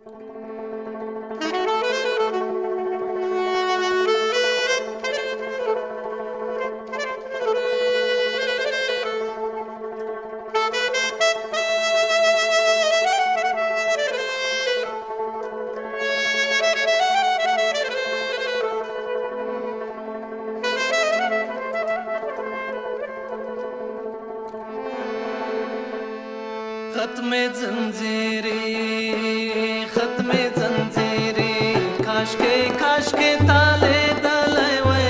ختم जंजीरी काश के ताले डाले वे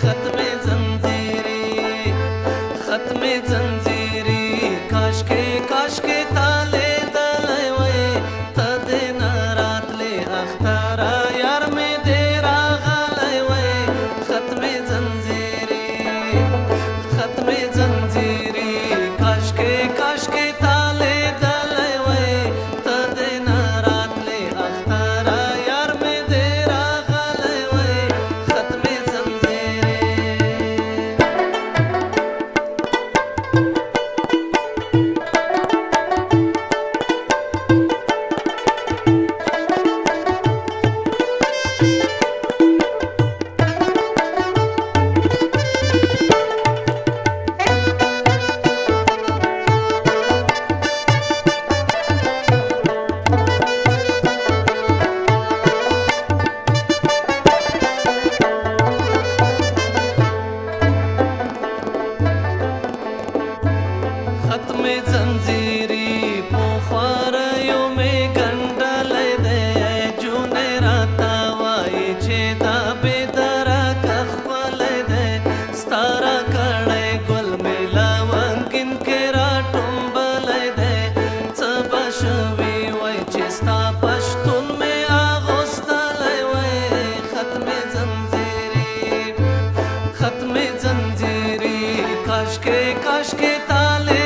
ختم जंजीरी काश के ताले डाले वे तदे नारातले अख्तारा यार में देरा गाले वे ختم जंजीरी काश के ताले जंजीरी पोखरियों में गंडले दे जूने राता वाई छेदा बेदरा कखवले दे स्तारा कड़े गुल मिला वंगिन के राटुंबले दे सबशवी वाई चिस्ता पश्तुन में आगोस्तले वे ختم जंजीरी काश के ताले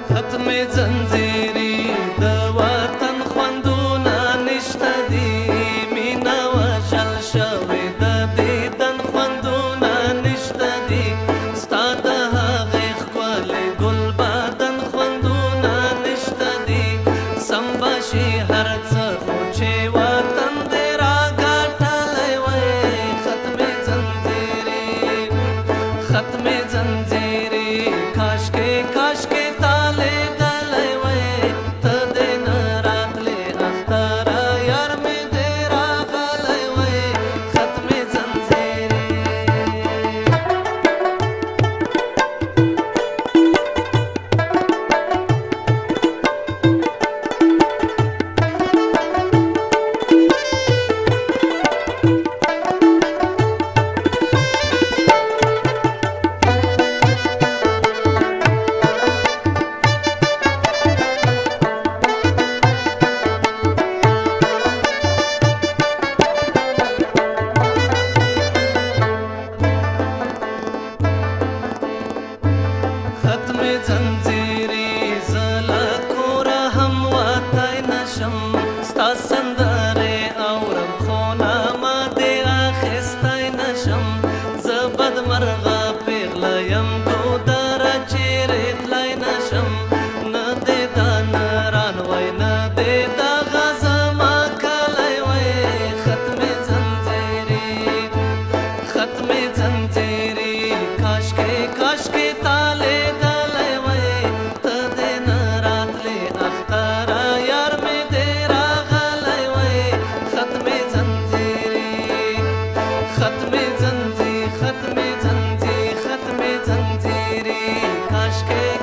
ختم जंजीरी दवातन خوندونا نشته دی مینا وشل شوی د دیدن خوندونا نشته دی ستا د هغې ښکلې ګل بدن خوندونا نشته دی سم به شي هر څه خو چې وطن دې راګټلی وی ختم जंजीरी काश के ताले जंजीरी زلا کورا هم واتای نشم ستا سندره اورم خونه ما دې اخیستی نشم زه بدمرغه پیغله یم ګودره چیرې تلی نشم نه دې دا نران وی نه دې دغه زما کلی وی ختم जंजीरी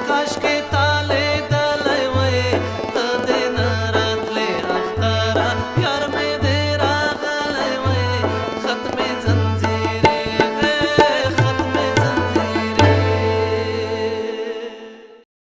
काश के ताले दले वे तदे न रातले अख्तारा यार में